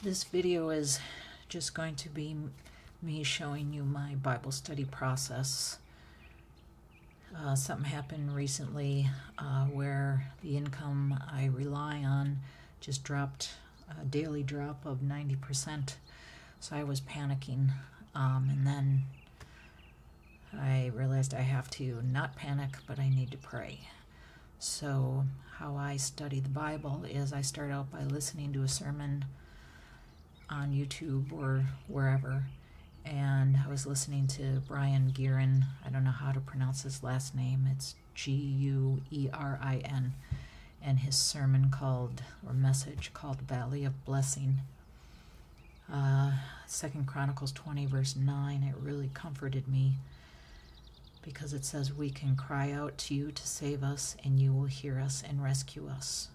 This video is just going to be me showing you my Bible study process. Something happened recently where the income I rely on just dropped, a daily drop of 90%. So I was panicking, and then I realized I have to not panic, but I need to pray. So how I study the Bible is I start out by listening to a sermon on YouTube or wherever, and I was listening to Brian Guerin. I don't know how to pronounce his last name. It's Guerin, and his sermon called, or message called, Valley of Blessing. 2 Chronicles 20 verse 9, it really comforted me because it says, we can cry out to you to save us, and you will hear us and rescue us.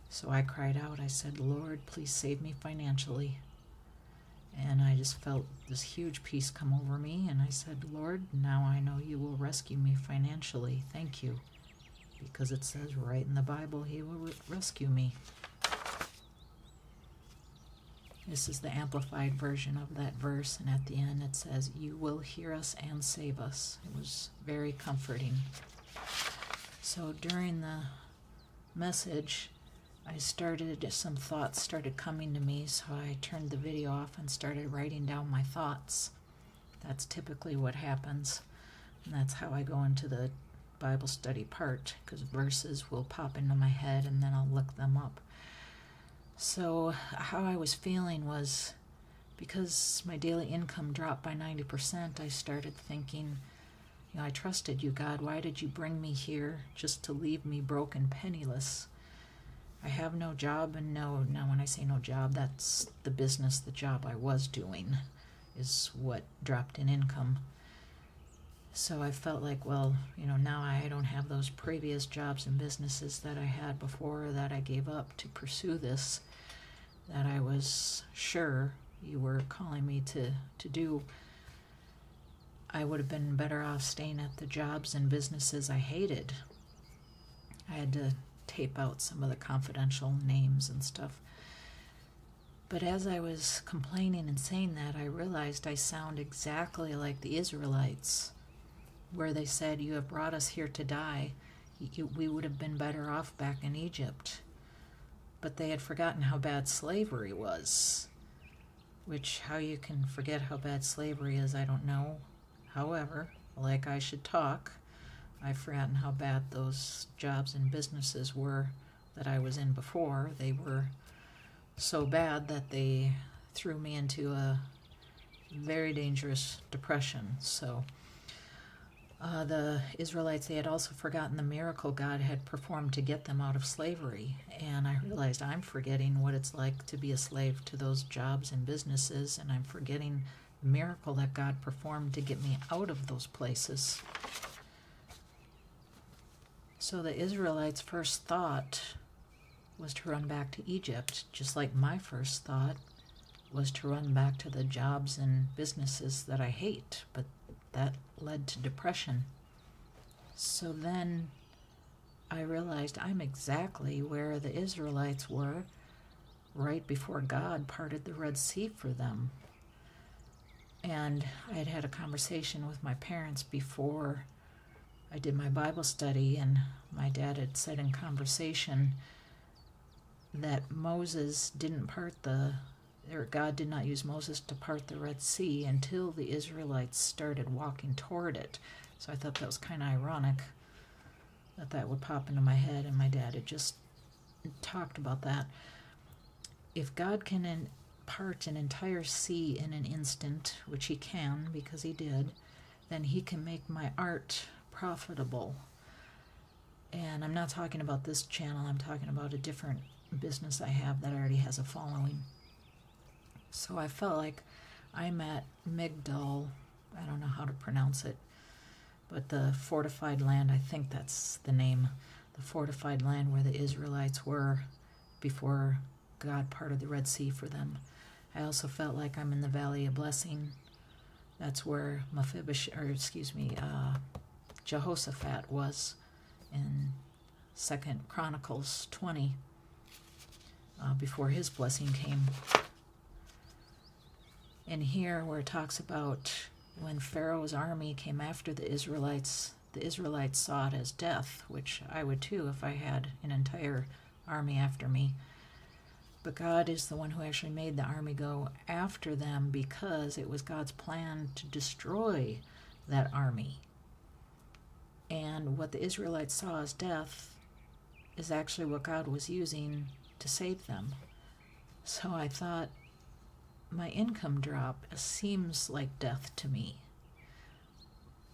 So I cried out. I said, Lord, please save me financially. And I just felt this huge peace come over me. And I said, Lord, now I know you will rescue me financially. Thank you. Because it says right in the Bible, he will rescue me. This is the amplified version of that verse. And at the end it says, you will hear us and save us. It was very comforting. So during the message, some thoughts started coming to me, so I turned the video off and started writing down my thoughts. That's typically what happens, and that's how I go into the Bible study part, because verses will pop into my head and then I'll look them up. So how I was feeling was, because my daily income dropped by 90%, I started thinking, I trusted you, God. Why did you bring me here just to leave me broke and penniless? I have no job, and now when I say no job, that's the business, the job I was doing is what dropped in income. So I felt like, well, now I don't have those previous jobs and businesses that I had before that I gave up to pursue this, that I was sure you were calling me to do. I would have been better off staying at the jobs and businesses I hated. I had to tape out some of the confidential names and stuff. But as I was complaining and saying that, I realized I sound exactly like the Israelites, where they said, you have brought us here to die. We would have been better off back in Egypt. But they had forgotten how bad slavery was, which how you can forget how bad slavery is, I don't know. However, like I should talk, I've forgotten how bad those jobs and businesses were that I was in before. They were so bad that they threw me into a very dangerous depression. So the Israelites, they had also forgotten the miracle God had performed to get them out of slavery. And I realized I'm forgetting what it's like to be a slave to those jobs and businesses, and I'm forgetting the miracle that God performed to get me out of those places. So the Israelites' first thought was to run back to Egypt, just like my first thought was to run back to the jobs and businesses that I hate, but that led to depression. So then I realized I'm exactly where the Israelites were right before God parted the Red Sea for them. And I had had a conversation with my parents before I did my Bible study, and my dad had said in conversation that God did not use Moses to part the Red Sea until the Israelites started walking toward it. So I thought that was kind of ironic that would pop into my head, and my dad had just talked about that. If God can part an entire sea in an instant, which he can because he did, then he can make my art profitable. And I'm not talking about this channel, I'm talking about a different business I have that already has a following. So I felt like I'm at Migdal, I don't know how to pronounce it, but the fortified land, I think that's the name, the fortified land where the Israelites were before God parted the Red Sea for them. I also felt like I'm in the Valley of Blessing. That's where Jehoshaphat was in 2 Chronicles 20. before his blessing came. And here where it talks about when Pharaoh's army came after the Israelites saw it as death, which I would too if I had an entire army after me. But God is the one who actually made the army go after them because it was God's plan to destroy that army. And what the Israelites saw as death is actually what God was using to save them. So I thought, my income drop seems like death to me,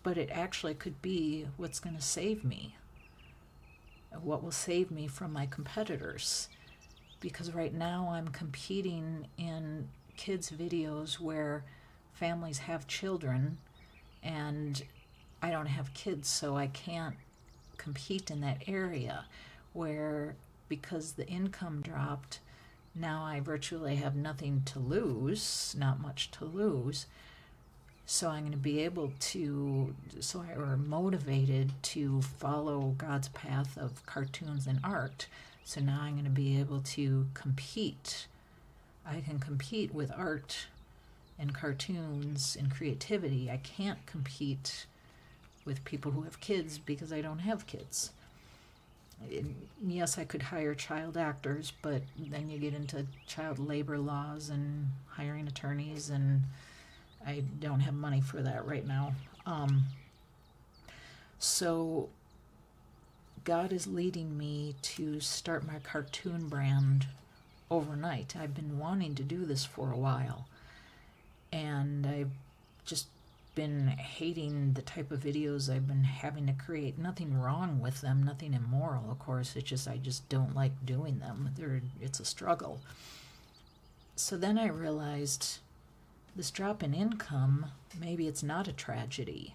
but it actually could be what's going to save me, what will save me from my competitors. Because right now I'm competing in kids' videos where families have children and I don't have kids, so I can't compete in that area where, because the income dropped, now I virtually have nothing to lose, not much to lose. So I'm going to be able to, or motivated to follow God's path of cartoons and art. So now I'm going to be able to compete. I can compete with art and cartoons and creativity. I can't compete with people who have kids because I don't have kids. Yes, I could hire child actors, but then you get into child labor laws and hiring attorneys, and I don't have money for that right now. So God is leading me to start my cartoon brand overnight. I've been wanting to do this for a while, and I've just been hating the type of videos I've been having to create. Nothing wrong with them, nothing immoral, of course. It's just I just don't like doing them. It's a struggle. So then I realized this drop in income, maybe it's not a tragedy.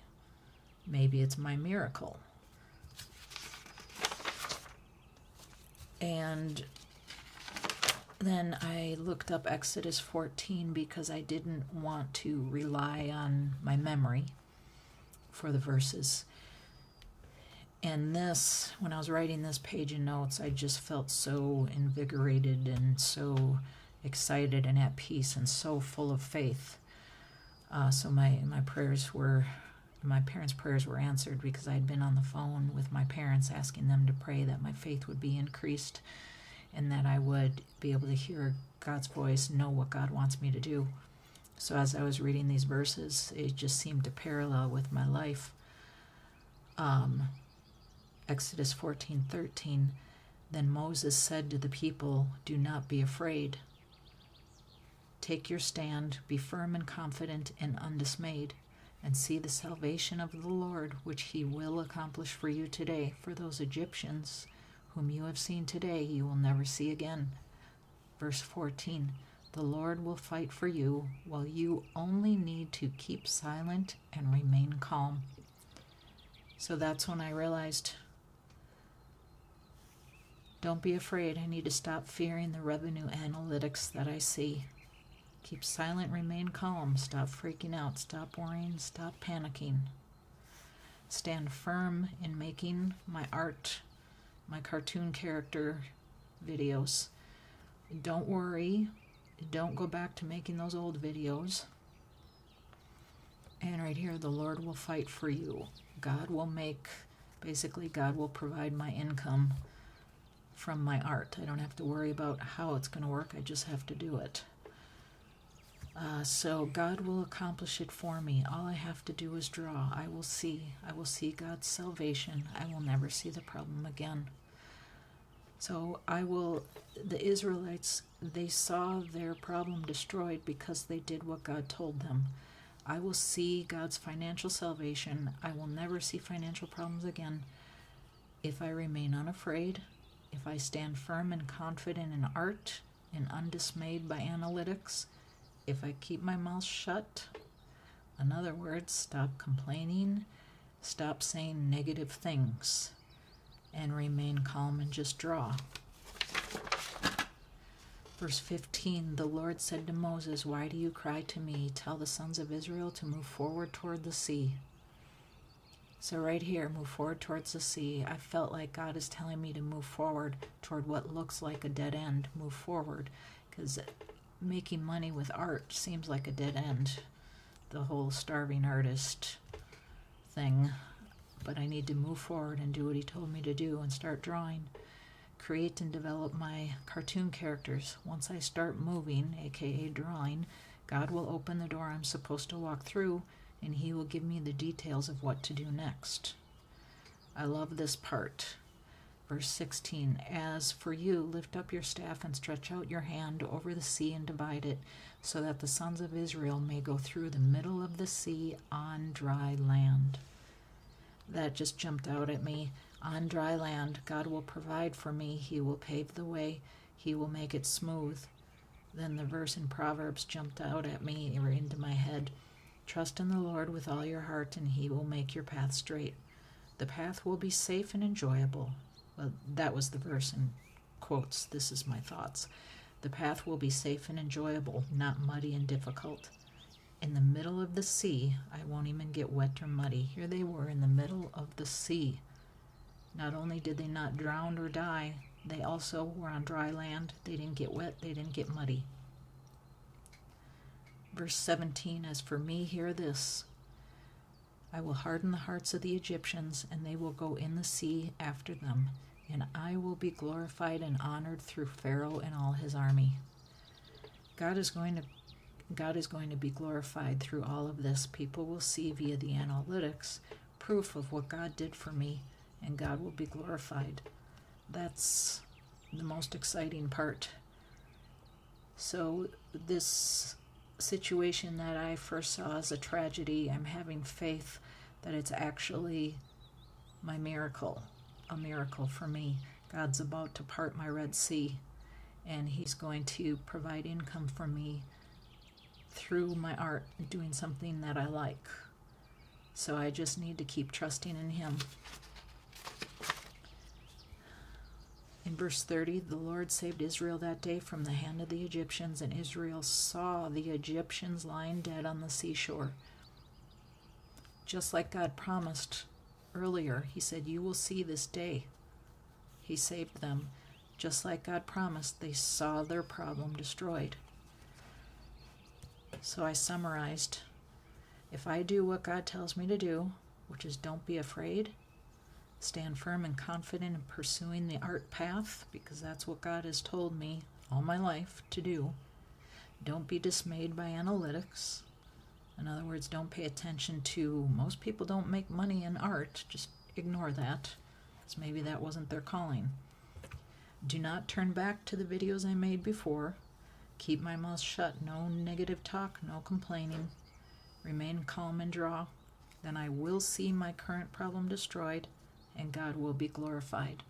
Maybe it's my miracle. And then I looked up Exodus 14 because I didn't want to rely on my memory for the verses. And this, when I was writing this page of notes, I just felt so invigorated and so excited and at peace and so full of faith. So my parents' prayers were answered because I had been on the phone with my parents asking them to pray that my faith would be increased and that I would be able to hear God's voice, know what God wants me to do. So as I was reading these verses, it just seemed to parallel with my life. Exodus 14:13, then Moses said to the people, do not be afraid. Take your stand, be firm and confident and undismayed, and see the salvation of the Lord, which he will accomplish for you today. For those Egyptians whom you have seen today, you will never see again. Verse 14, the Lord will fight for you, while you only need to keep silent and remain calm. So that's when I realized, don't be afraid. I need to stop fearing the revenue analytics that I see. Keep silent, remain calm, stop freaking out, stop worrying, stop panicking. Stand firm in making my art, my cartoon character videos. Don't worry, don't go back to making those old videos. And right here, the Lord will fight for you. God will provide my income from my art. I don't have to worry about how it's going to work, I just have to do it. So God will accomplish it for me. All I have to do is draw. I will see God's salvation. I will never see the problem again. So the Israelites, they saw their problem destroyed because they did what God told them. I will see God's financial salvation. I will never see financial problems again if I remain unafraid, if I stand firm and confident in art and undismayed by analytics, if I keep my mouth shut. In other words, stop complaining, stop saying negative things, and remain calm and just draw. Verse 15, the Lord said to Moses, why do you cry to me? Tell the sons of Israel to move forward toward the sea. So right here, move forward towards the sea. I felt like God is telling me to move forward toward what looks like a dead end. Move forward, because making money with art seems like a dead end. The whole starving artist thing. But I need to move forward and do what he told me to do and start drawing. Create and develop my cartoon characters. Once I start moving, aka drawing, God will open the door I'm supposed to walk through, and he will give me the details of what to do next. I love this part. Verse 16, as for you, lift up your staff and stretch out your hand over the sea and divide it, so that the sons of Israel may go through the middle of the sea on dry land. That just jumped out at me. On dry land, God will provide for me. He will pave the way. He will make it smooth. Then the verse in Proverbs jumped out at me or into my head. Trust in the Lord with all your heart, and he will make your path straight. The path will be safe and enjoyable. Well, that was the verse in quotes. This is my thoughts. The path will be safe and enjoyable, not muddy and difficult. In the middle of the sea, I won't even get wet or muddy. Here they were in the middle of the sea. Not only did they not drown or die, they also were on dry land. They didn't get wet, they didn't get muddy. Verse 17, as for me, hear this. I will harden the hearts of the Egyptians, and they will go in the sea after them, and I will be glorified and honored through Pharaoh and all his army. God is going to be glorified through all of this. People will see via the analytics proof of what God did for me, and God will be glorified. That's the most exciting part. So this situation that I first saw as a tragedy, I'm having faith that it's actually my miracle, a miracle for me. God's about to part my Red Sea, and he's going to provide income for me through my art, doing something that I like. So I just need to keep trusting in him. In verse 30, the Lord saved Israel that day from the hand of the Egyptians, and Israel saw the Egyptians lying dead on the seashore. Just like God promised earlier, he said, you will see this day. He saved them. Just like God promised, they saw their problem destroyed. So I summarized, if I do what God tells me to do, which is don't be afraid, stand firm and confident in pursuing the art path, because that's what God has told me all my life to do. Don't be dismayed by analytics. In other words, don't pay attention to, most people don't make money in art. Just ignore that, because maybe that wasn't their calling. Do not turn back to the videos I made before. Keep my mouth shut. No negative talk, no complaining. Remain calm and draw. Then I will see my current problem destroyed, and God will be glorified.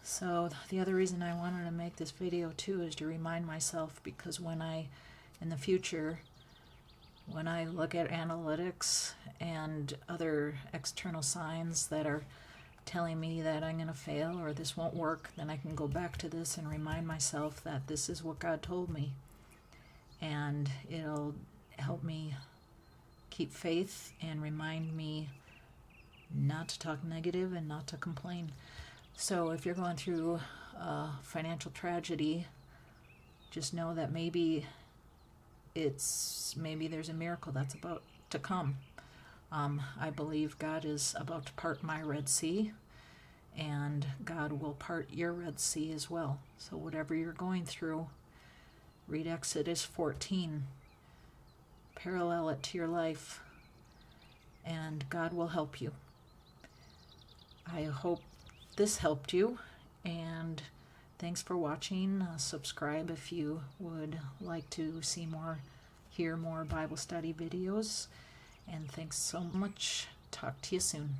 So the other reason I wanted to make this video too is to remind myself, because when in the future, when I look at analytics and other external signs that are telling me that I'm going to fail or this won't work, then I can go back to this and remind myself that this is what God told me. And it'll help me keep faith and remind me not to talk negative and not to complain. So if you're going through financial tragedy, just know that maybe there's a miracle that's about to come. I believe God is about to part my Red Sea, and God will part your Red Sea as well. So whatever you're going through, read Exodus 14, parallel it to your life, and God will help you. I hope this helped you, and thanks for watching. Subscribe if you would like to hear more Bible study videos, and thanks so much. Talk to you soon.